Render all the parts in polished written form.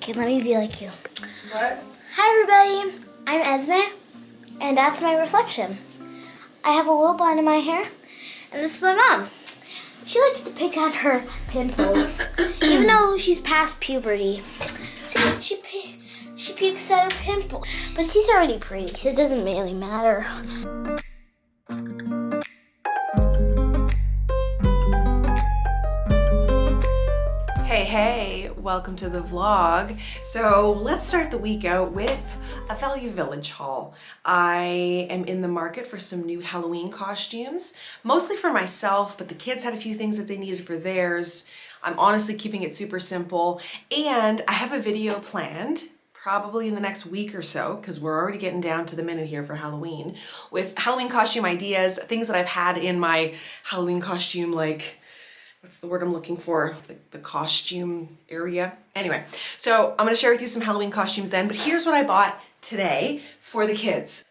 Okay, let me be like you. What? Hi everybody, I'm Esme, and that's my reflection. I have a little bun in my hair, and this is my mom. She likes to pick at her pimples, even though she's past puberty. See, she picks at her pimple, but she's already pretty, so it doesn't really matter. Hey, welcome to the vlog. So let's start the week out with a Value Village haul. I am in the market for some new Halloween costumes, mostly for myself, but the kids had a few things that they needed for theirs. I'm honestly keeping it super simple, and I have a video planned probably in the next week or so, because we're already getting down to the minute here for Halloween, with Halloween costume ideas, things that I've had in my Halloween costume, like, what's the word I'm looking for? The costume area. Anyway, so I'm gonna share with you some Halloween costumes then, but here's what I bought today for the kids.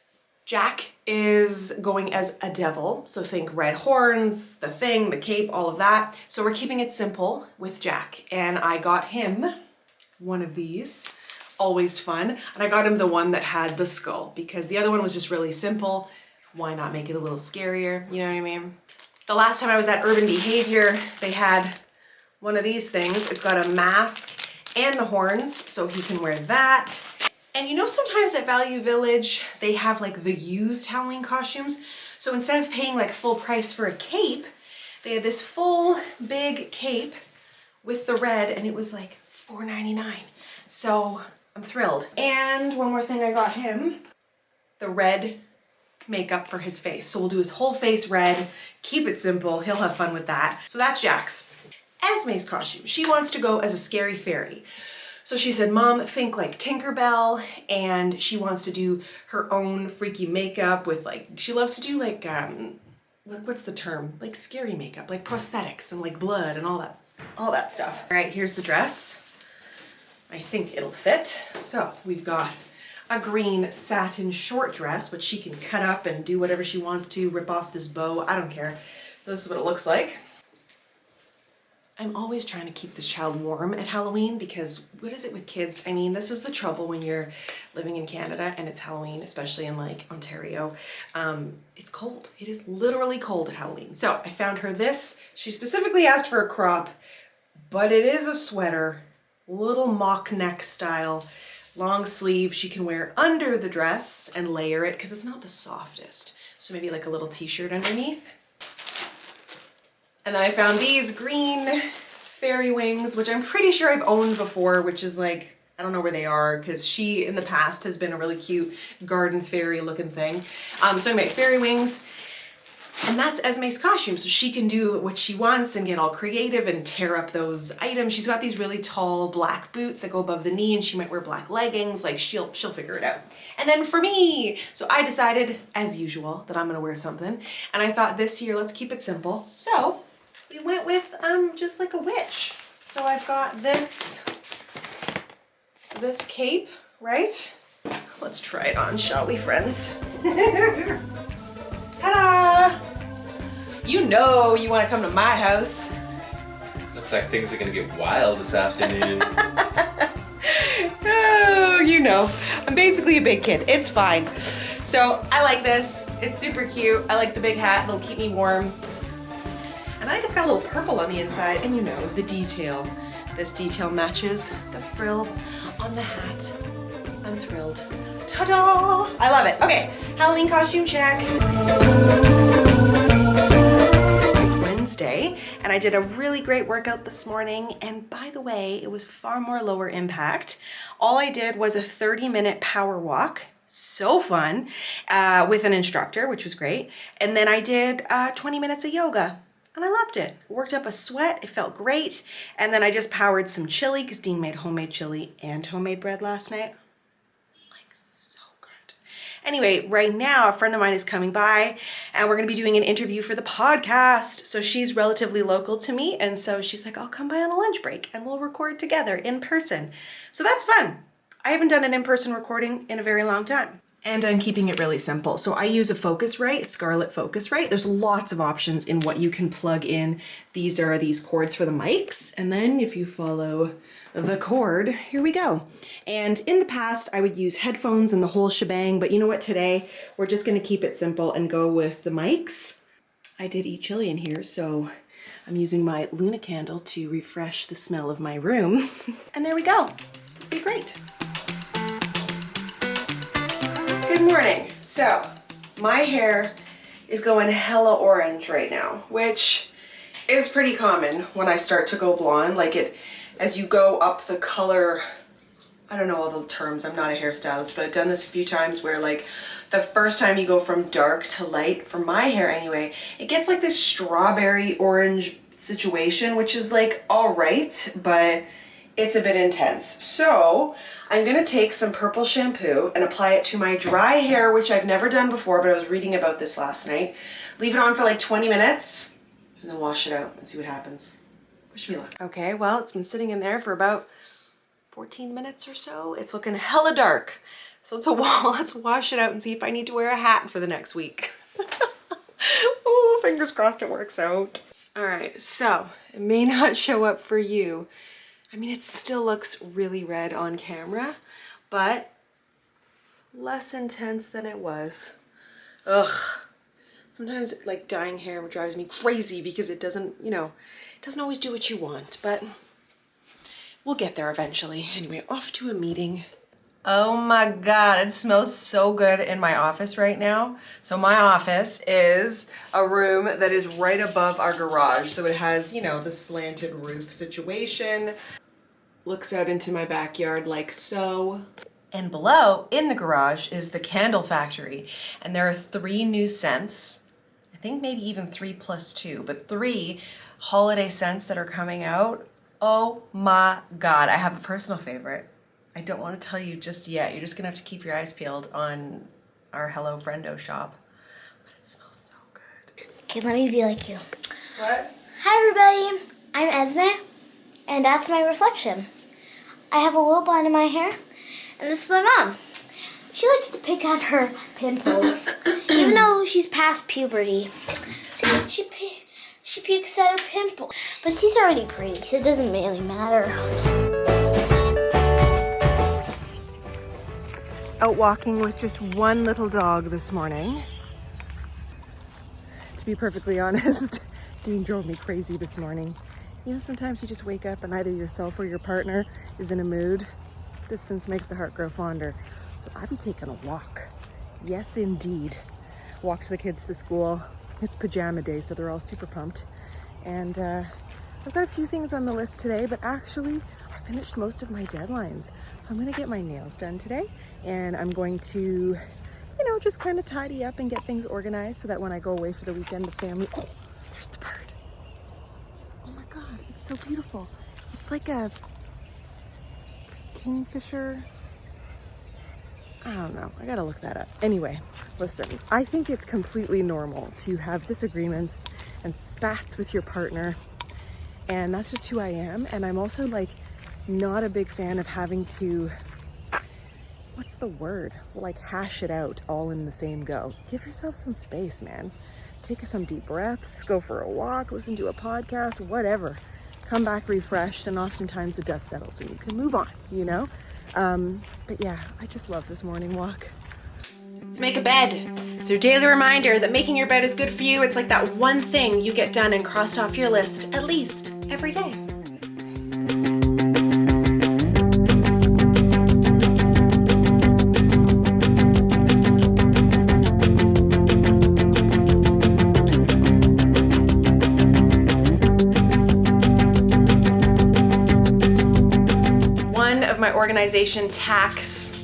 Jack is going as a devil, so think red horns, the thing, the cape, all of that. So we're keeping it simple with Jack, and I got him one of these, always fun, and I got him the one that had the skull, because the other one was just really simple. Why not make it a little scarier, you know what I mean? The last time I was at Urban Behavior, they had one of these things. It's got a mask and the horns, so he can wear that. And you know, sometimes at Value Village, they have like the used Halloween costumes. So instead of paying like full price for a cape, they had this full big cape with the red, and it was like $4.99. So I'm thrilled. And one more thing I got him, the red makeup for his face. So we'll do his whole face red, keep it simple, he'll have fun with that. So that's Jack's. Esme's costume, she wants to go as a scary fairy. So she said, Mom, think like Tinkerbell, and she wants to do her own freaky makeup with like, she loves to do like, what's the term? Like scary makeup, like prosthetics and like blood and all that stuff. All right, here's the dress. I think it'll fit. So we've got a green satin short dress, which she can cut up and do whatever she wants to, rip off this bow, I don't care. So this is what it looks like. I'm always trying to keep this child warm at Halloween, because what is it with kids? I mean, this is the trouble when you're living in Canada and it's Halloween, especially in like Ontario. It's cold. It is literally cold at Halloween. So I found her this. She specifically asked for a crop, but it is a sweater, little mock neck style. Long sleeve, she can wear under the dress and layer it because it's not the softest. So maybe like a little t-shirt underneath. And then I found these green fairy wings, which I'm pretty sure I've owned before, which is like, I don't know where they are, because she in the past has been a really cute garden fairy looking thing. So anyway, fairy wings. And that's Esme's costume, so she can do what she wants and get all creative and tear up those items. She's got these really tall black boots that go above the knee, and she might wear black leggings. Like she'll figure it out. And then for me, so I decided, as usual, that I'm gonna wear something. And I thought this year, let's keep it simple. So we went with just like a witch. So I've got this cape, right? Let's try it on, shall we, friends? Ta-da! You know you want to come to my house. Looks like things are gonna get wild this afternoon. Oh, you know. I'm basically a big kid. It's fine. So I like this. It's super cute. I like the big hat. It'll keep me warm. And I think it's got a little purple on the inside. And you know, the detail. This detail matches the frill on the hat. I'm thrilled. Ta-da! I love it. Okay, Halloween costume check. It's Wednesday, and I did a really great workout this morning. And by the way, it was far more lower impact. All I did was a 30-minute power walk. So fun, with an instructor, which was great. And then I did 20 minutes of yoga. And I loved it. Worked up a sweat, it felt great. And then I just powered some chili, because Dean made homemade chili and homemade bread last night. Anyway, right now a friend of mine is coming by, and we're gonna be doing an interview for the podcast. So she's relatively local to me, and so she's like, I'll come by on a lunch break and we'll record together in person. So that's fun. I haven't done an in-person recording in a very long time. And I'm keeping it really simple. So I use a Focusrite, Scarlett Focusrite. There's lots of options in what you can plug in. These are these cords for the mics. And then if you follow the cord, here we go. And in the past, I would use headphones and the whole shebang, but you know what, today, we're just gonna keep it simple and go with the mics. I did eat chili in here, so I'm using my Luna candle to refresh the smell of my room. And there we go, it'll be great. Good morning. So, my hair is going hella orange right now, which is pretty common when I start to go blonde. Like it, as you go up the color, I don't know all the terms, I'm not a hairstylist, but I've done this a few times where like the first time you go from dark to light, for my hair anyway, it gets like this strawberry orange situation, which is like all right, but it's a bit intense. So I'm gonna take some purple shampoo and apply it to my dry hair, which I've never done before, but I was reading about this last night. Leave it on for like 20 minutes and then wash it out and see what happens. Wish me luck. Okay, well, it's been sitting in there for about 14 minutes or so. It's looking hella dark. So let's wash it out and see if I need to wear a hat for the next week. Oh, fingers crossed it works out. All right, so it may not show up for you. I mean, it still looks really red on camera, but less intense than it was. Ugh. Sometimes like dyeing hair drives me crazy because it doesn't, you know, it doesn't always do what you want, but we'll get there eventually. Anyway, off to a meeting. Oh my God, it smells so good in my office right now. So my office is a room that is right above our garage. So it has, you know, the slanted roof situation. Looks out into my backyard like so. And below, in the garage, is the candle factory. And there are 3 new scents. I think maybe even 3 plus 2, but 3 holiday scents that are coming out. Oh my God, I have a personal favorite. I don't want to tell you just yet. You're just gonna have to keep your eyes peeled on our Hello Friendo shop. But it smells so good. Okay, let me be like you. What? Hi everybody, I'm Esme, and that's my reflection. I have a little bun in my hair, and this is my mom. She likes to pick at her pimples, even though she's past puberty. See, she picks at her pimple, but she's already pretty, so it doesn't really matter. Out walking with just one little dog this morning. To be perfectly honest, Dean drove me crazy this morning. You know, sometimes you just wake up and either yourself or your partner is in a mood. Distance makes the heart grow fonder. So I'd be taking a walk. Yes, indeed. Walked the kids to school. It's pajama day, so they're all super pumped. And I've got a few things on the list today, but actually I finished most of my deadlines. So I'm gonna get my nails done today, and I'm going to, you know, just kind of tidy up and get things organized so that when I go away for the weekend, the family, oh, there's the bird. Oh my God, it's so beautiful. It's like a kingfisher. I don't know, I gotta look that up. Anyway, listen, I think it's completely normal to have disagreements and spats with your partner, and that's just who I am. And I'm also like not a big fan of having to, what's the word? Like hash it out all in the same go. Give yourself some space, man. Take some deep breaths, go for a walk, listen to a podcast, whatever. Come back refreshed, and oftentimes the dust settles and you can move on, you know? But yeah, I just love this morning walk. Let's make a bed. It's your daily reminder that making your bed is good for you. It's like that one thing you get done and crossed off your list at least every day. My organization hacks,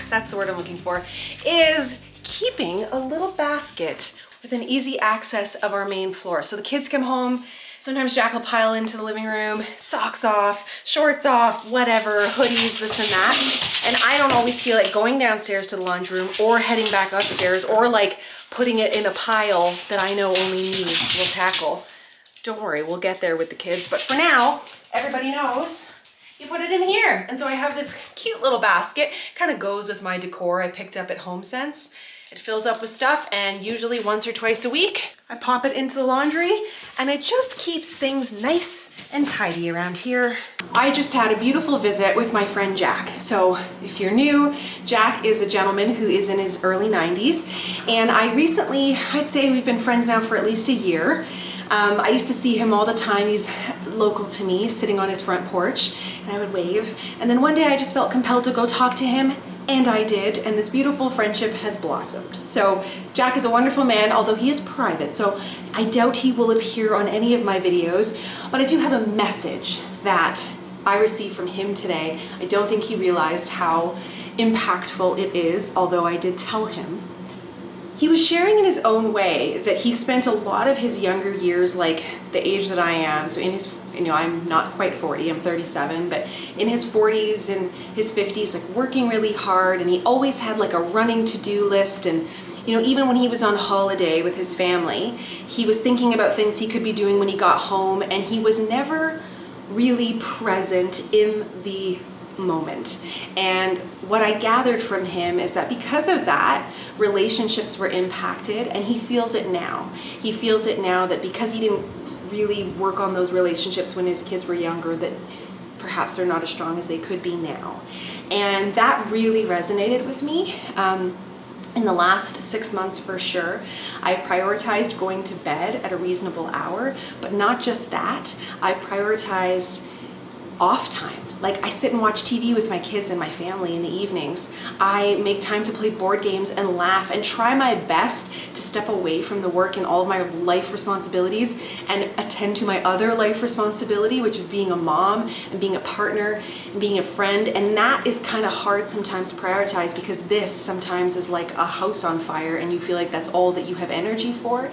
that's the word I'm looking for, is keeping a little basket with an easy access of our main floor. So the kids come home, sometimes Jack will pile into the living room, socks off, shorts off, whatever, hoodies, this and that. And I don't always feel like going downstairs to the laundry room or heading back upstairs or like putting it in a pile that I know only me will tackle. Don't worry, we'll get there with the kids. But for now, everybody knows you put it in here. And so I have this cute little basket, kind of goes with my decor I picked up at HomeSense. It fills up with stuff, and usually once or twice a week, I pop it into the laundry, and it just keeps things nice and tidy around here. I just had a beautiful visit with my friend Jack. So if you're new, Jack is a gentleman who is in his early 90s, and I recently, I'd say we've been friends now for at least a year. I used to see him all the time. He's local to me, sitting on his front porch, and I would wave. And then one day I just felt compelled to go talk to him, and I did, and this beautiful friendship has blossomed. So Jack is a wonderful man, although he is private, so I doubt he will appear on any of my videos, but I do have a message that I received from him today. I don't think he realized how impactful it is, although I did tell him. He was sharing in his own way that he spent a lot of his younger years, like the age that I am, so in his, I'm not quite 40, I'm 37, but in his 40s and his 50s, like working really hard, and he always had like a running to-do list, and even when he was on holiday with his family, he was thinking about things he could be doing when he got home, and he was never really present in the moment. And what I gathered from him is that because of that, relationships were impacted, and he feels it now. He feels it now that because he didn't really work on those relationships when his kids were younger, that perhaps they're not as strong as they could be now. And that really resonated with me. In the last 6 months for sure, I've prioritized going to bed at a reasonable hour, but not just that, I've prioritized off time. Like, I sit and watch TV with my kids and my family in the evenings. I make time to play board games and laugh and try my best to step away from the work and all of my life responsibilities and attend to my other life responsibility, which is being a mom and being a partner and being a friend. And that is kind of hard sometimes to prioritize, because this sometimes is like a house on fire and you feel like that's all that you have energy for.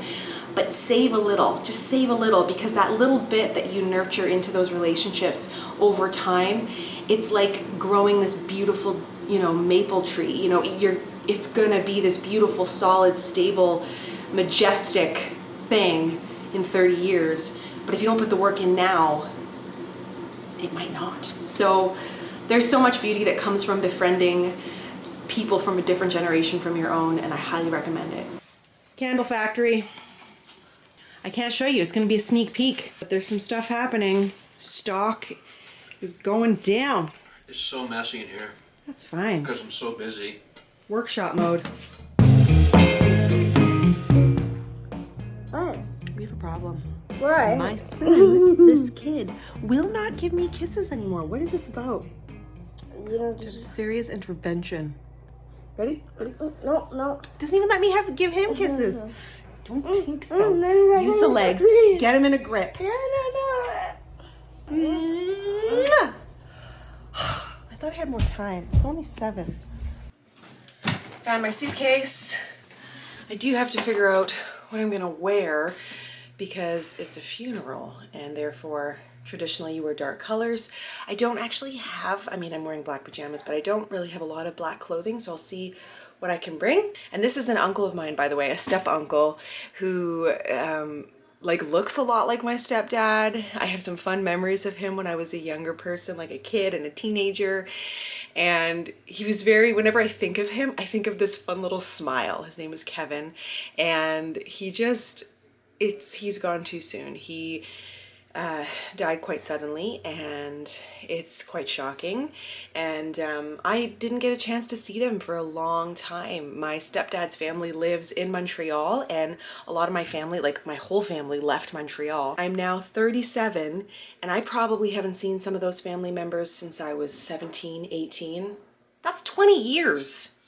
But save a little, just save a little, because that little bit that you nurture into those relationships over time, it's like growing this beautiful, maple tree. It's gonna be this beautiful, solid, stable, majestic thing in 30 years. But if you don't put the work in now, it might not. So there's so much beauty that comes from befriending people from a different generation from your own, and I highly recommend it. Candle factory. I can't show you, it's gonna be a sneak peek, but there's some stuff happening. Stock is going down. It's so messy in here. That's fine. Because I'm so busy. Workshop mode. What? We have a problem. Why? My son, this kid, will not give me kisses anymore. What is this about? There's a serious intervention. Ready? Ready? No. Doesn't even let me give him kisses. Don't think so. Use the legs. Get him in a grip. No. I thought I had more time. It's only 7. Found my suitcase. I do have to figure out what I'm gonna wear, because it's a funeral, and therefore traditionally you wear dark colors. I don't actually have, I'm wearing black pajamas, but I don't really have a lot of black clothing, so I'll see what I can bring. And this is an uncle of mine, by the way, a step uncle, who looks a lot like my stepdad. I have some fun memories of him when I was a younger person, like a kid and a teenager. And he was whenever I think of him, I think of this fun little smile. His name is Kevin, and he's gone too soon. He died quite suddenly, and it's quite shocking. And I didn't get a chance to see them for a long time. My stepdad's family lives in Montreal, and a lot of my family, like my whole family, left Montreal. I'm now 37, and I probably haven't seen some of those family members since I was 17, 18. That's 20 years.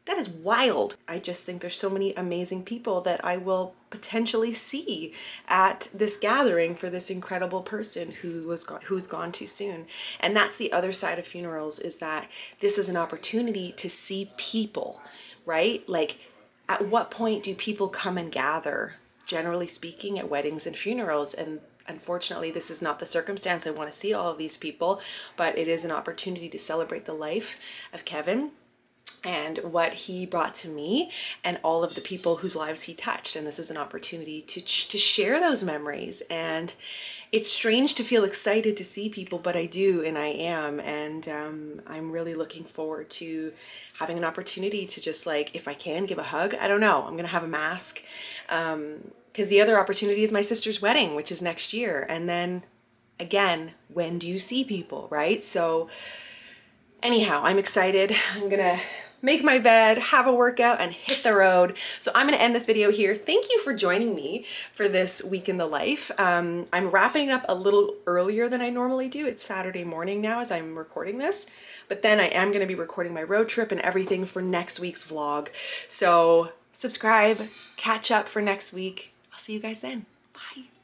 That is wild. I just think there's so many amazing people that I will potentially see at this gathering for this incredible person who's gone too soon. And that's the other side of funerals, is that this is an opportunity to see people, right? Like, at what point do people come and gather? Generally speaking, at weddings and funerals. And unfortunately, this is not the circumstance. I want to see all of these people, but it is an opportunity to celebrate the life of Kevin and what he brought to me and all of the people whose lives he touched. And this is an opportunity to share those memories. And it's strange to feel excited to see people, but I do, and I am. And I'm really looking forward to having an opportunity to just like, if I can, give a hug. I don't know. I'm going to have a mask. Because the other opportunity is my sister's wedding, which is next year. And then again, when do you see people, right? So anyhow, I'm excited. I'm going to make my bed, have a workout, and hit the road. So I'm gonna end this video here. Thank you for joining me for this week in the life. I'm wrapping up a little earlier than I normally do. It's Saturday morning now as I'm recording this, but then I am gonna be recording my road trip and everything for next week's vlog. So subscribe, catch up for next week. I'll see you guys then. Bye.